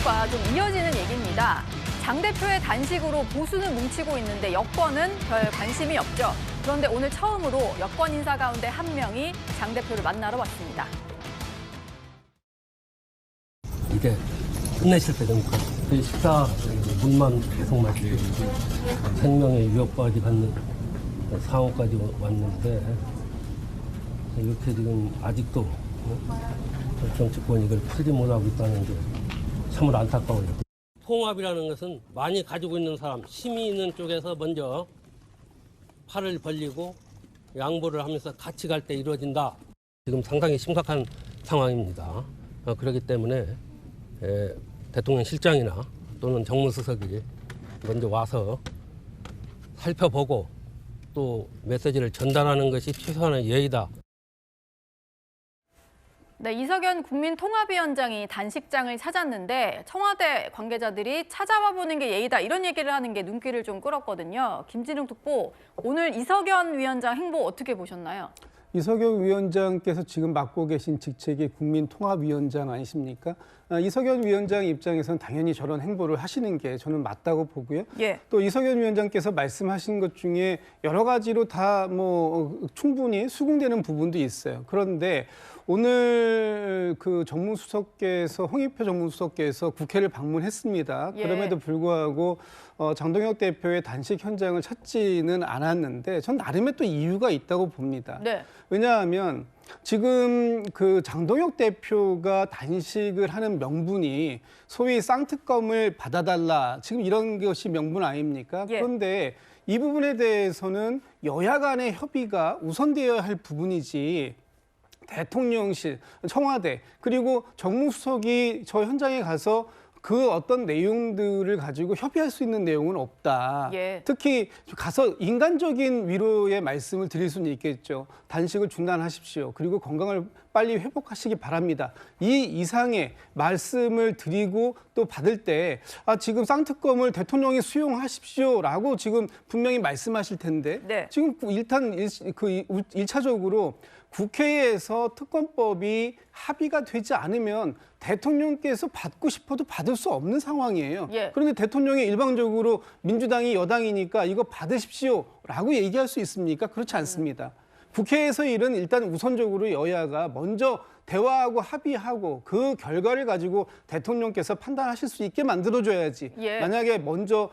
소식과 좀 이어지는 얘기입니다. 장 대표의 단식으로 보수는 뭉치고 있는데 여권은 별 관심이 없죠. 그런데 오늘 처음으로 여권 인사 가운데 한 명이 장 대표를 만나러 왔습니다. 이제 끝내실 때 되니까 그 식사 문만 계속 마시고 생명의 위협까지 받는 상황까지 왔는데 이렇게 지금 아직도 정치권이 이걸 풀지 못하고 있다는 게 참으로 안타까워요. 통합이라는 것은 많이 가지고 있는 사람, 힘이 있는 쪽에서 먼저 팔을 벌리고 양보를 하면서 같이 갈 때 이루어진다. 지금 상당히 심각한 상황입니다. 그렇기 때문에 대통령 실장이나 또는 정무수석이 먼저 와서 살펴보고 또 메시지를 전달하는 것이 최소한의 예의다. 네, 이석연 국민통합위원장이 단식장을 찾았는데 청와대 관계자들이 찾아와 보는 게 예의다 이런 얘기를 하는 게 눈길을 좀 끌었거든요. 김진욱 특보, 오늘 이석연 위원장 행보 어떻게 보셨나요? 이석연 위원장께서 지금 맡고 계신 직책이 국민통합위원장 아니십니까? 이석연 위원장 입장에서는 당연히 저런 행보를 하시는 게 저는 맞다고 보고요. 예. 또 이석연 위원장께서 말씀하신 것 중에 여러 가지로 다 충분히 수긍되는 부분도 있어요. 그런데 오늘 그 정무수석께서 홍익표 정무수석께서 국회를 방문했습니다. 예. 그럼에도 불구하고 장동혁 대표의 단식 현장을 찾지는 않았는데 전 나름의 또 이유가 있다고 봅니다. 네. 왜냐하면 지금 그 장동혁 대표가 단식을 하는 명분이 소위 쌍특검을 받아달라 지금 이런 것이 명분 아닙니까? 예. 그런데 이 부분에 대해서는 여야 간의 협의가 우선되어야 할 부분이지 대통령실, 청와대 그리고 정무수석이 저 현장에 가서 그 어떤 내용들을 가지고 협의할 수 있는 내용은 없다. 예. 특히 가서 인간적인 위로의 말씀을 드릴 수는 있겠죠. 단식을 중단하십시오. 그리고 건강을 빨리 회복하시기 바랍니다. 이 이상의 말씀을 드리고 또 받을 때 지금 쌍특검을 대통령이 수용하십시오라고 지금 분명히 말씀하실 텐데 네. 지금 일단 일차적으로 국회에서 특검법이 합의가 되지 않으면 대통령께서 받고 싶어도 받을 수 없는 상황이에요. 예. 그런데 대통령이 일방적으로 민주당이 여당이니까 이거 받으십시오라고 얘기할 수 있습니까? 그렇지 않습니다. 국회에서 일은 일단 우선적으로 여야가 먼저 대화하고 합의하고 그 결과를 가지고 대통령께서 판단하실 수 있게 만들어줘야지. 예. 만약에 먼저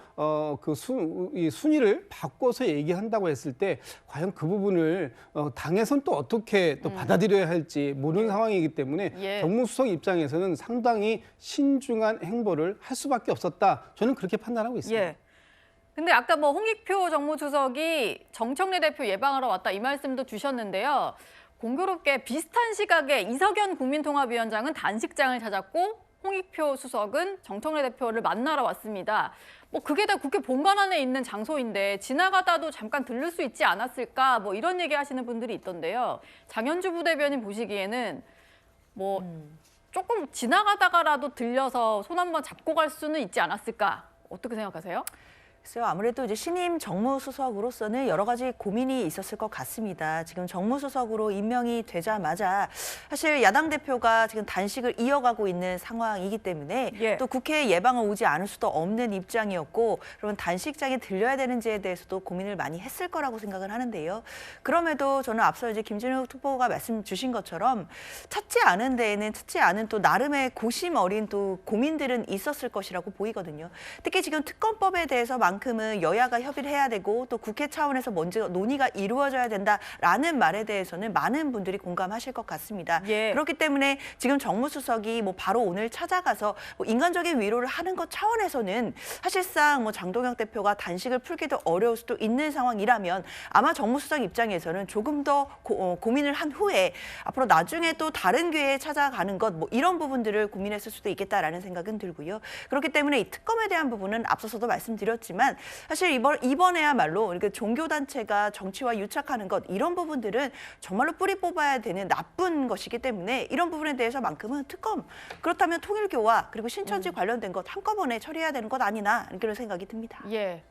이 순위를 바꿔서 얘기한다고 했을 때 과연 그 부분을 당에선 또 어떻게 또 받아들여야 할지 모르는 상황이기 때문에 예. 정무수석 입장에서는 상당히 신중한 행보를 할 수밖에 없었다. 저는 그렇게 판단하고 있습니다. 예. 근데 아까 홍익표 정무수석이 정청래 대표 예방하러 왔다 이 말씀도 주셨는데요. 공교롭게 비슷한 시각에 이석연 국민통합위원장은 단식장을 찾았고 홍익표 수석은 정청래 대표를 만나러 왔습니다. 그게 다 국회 본관 안에 있는 장소인데 지나가다도 잠깐 들를 수 있지 않았을까 이런 얘기 하시는 분들이 있던데요. 장현주 부대변인 보시기에는 조금 지나가다가라도 들려서 손 한번 잡고 갈 수는 있지 않았을까? 어떻게 생각하세요? 글쎄요, 아무래도 이제 신임 정무수석으로서는 여러 가지 고민이 있었을 것 같습니다. 지금 정무수석으로 임명이 되자마자 사실 야당 대표가 지금 단식을 이어가고 있는 상황이기 때문에 예. 또 국회에 예방을 오지 않을 수도 없는 입장이었고 그러면 단식장에 들려야 되는지에 대해서도 고민을 많이 했을 거라고 생각을 하는데요. 그럼에도 저는 앞서 이제 김진욱 특보가 말씀 주신 것처럼 찾지 않은 데에는 찾지 않은 또 나름의 고심 어린 또 고민들은 있었을 것이라고 보이거든요. 특히 지금 특검법에 대해서 만큼은 여야가 협의를 해야 되고 또 국회 차원에서 먼저 논의가 이루어져야 된다라는 말에 대해서는 많은 분들이 공감하실 것 같습니다. 예. 그렇기 때문에 지금 정무수석이 바로 오늘 찾아가서 인간적인 위로를 하는 것 차원에서는 사실상 장동혁 대표가 단식을 풀기도 어려울 수도 있는 상황이라면 아마 정무수석 입장에서는 조금 더 고민을 한 후에 앞으로 나중에 또 다른 기회에 찾아가는 것 이런 부분들을 고민했을 수도 있겠다라는 생각은 들고요. 그렇기 때문에 이 특검에 대한 부분은 앞서서도 말씀드렸지만 사실 이번에야말로 이렇게 종교단체가 정치와 유착하는 것 이런 부분들은 정말로 뿌리 뽑아야 되는 나쁜 것이기 때문에 이런 부분에 대해서만큼은 특검 그렇다면 통일교와 그리고 신천지 관련된 것 한꺼번에 처리해야 되는 것 아니나 그런 생각이 듭니다. 예.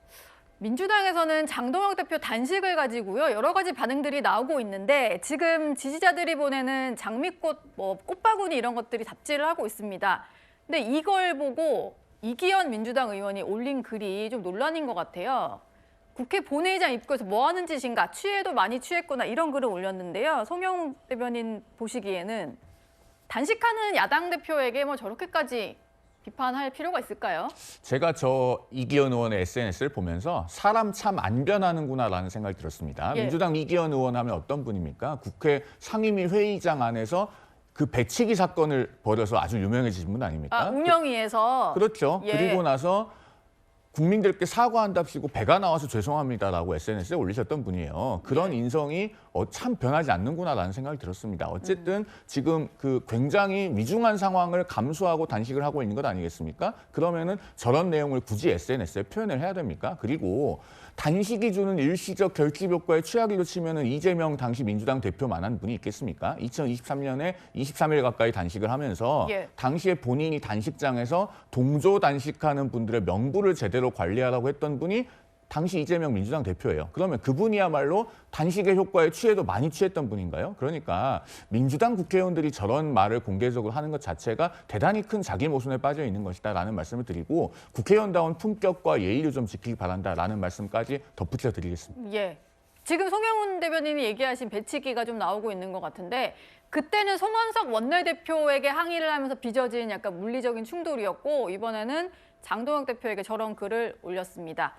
민주당에서는 장동혁 대표 단식을 가지고요. 여러 가지 반응들이 나오고 있는데 지금 지지자들이 보내는 장미꽃, 꽃바구니 이런 것들이 답지를 하고 있습니다. 근데 이걸 보고 이기현 민주당 의원이 올린 글이 좀 논란인 것 같아요. 국회 본회의장 입구에서 뭐 하는 짓인가, 취해도 많이 취했구나 이런 글을 올렸는데요. 송영훈 대변인 보시기에는 단식하는 야당 대표에게 뭐 저렇게까지 비판할 필요가 있을까요? 제가 저 이기현 의원의 SNS를 보면서 사람 참 안 변하는구나라는 생각이 들었습니다. 예. 민주당 이기현 의원 하면 어떤 분입니까? 국회 상임위 회의장 안에서 그 배치기 사건을 벌여서 아주 유명해지신 분 아닙니까? 운영위에서. 그렇죠. 예. 그리고 나서 국민들께 사과한답시고 배가 나와서 죄송합니다라고 SNS에 올리셨던 분이에요. 그런 인성이 참 변하지 않는구나라는 생각이 들었습니다. 어쨌든 지금 그 굉장히 위중한 상황을 감수하고 단식을 하고 있는 것 아니겠습니까? 그러면은 저런 내용을 굳이 SNS에 표현을 해야 됩니까? 그리고 단식이 주는 일시적 결집 효과에 취하기로 치면은 이재명 당시 민주당 대표만한 분이 있겠습니까? 2023년에 23일 가까이 단식을 하면서 예. 당시에 본인이 단식장에서 동조 단식하는 분들의 명부를 제대로 관리하라고 했던 분이 당시 이재명 민주당 대표예요. 그러면 그분이야말로 단식의 효과에 취해도 많이 취했던 분인가요? 그러니까 민주당 국회의원들이 저런 말을 공개적으로 하는 것 자체가 대단히 큰 자기 모순에 빠져 있는 것이다라는 말씀을 드리고 국회의원다운 품격과 예의를 좀 지키기 바란다라는 말씀까지 덧붙여 드리겠습니다. 예. 지금 송영훈 대변인이 얘기하신 배치기가 좀 나오고 있는 것 같은데 그때는 송원석 원내대표에게 항의를 하면서 빚어진 약간 물리적인 충돌이었고 이번에는 장동혁 대표에게 저런 글을 올렸습니다.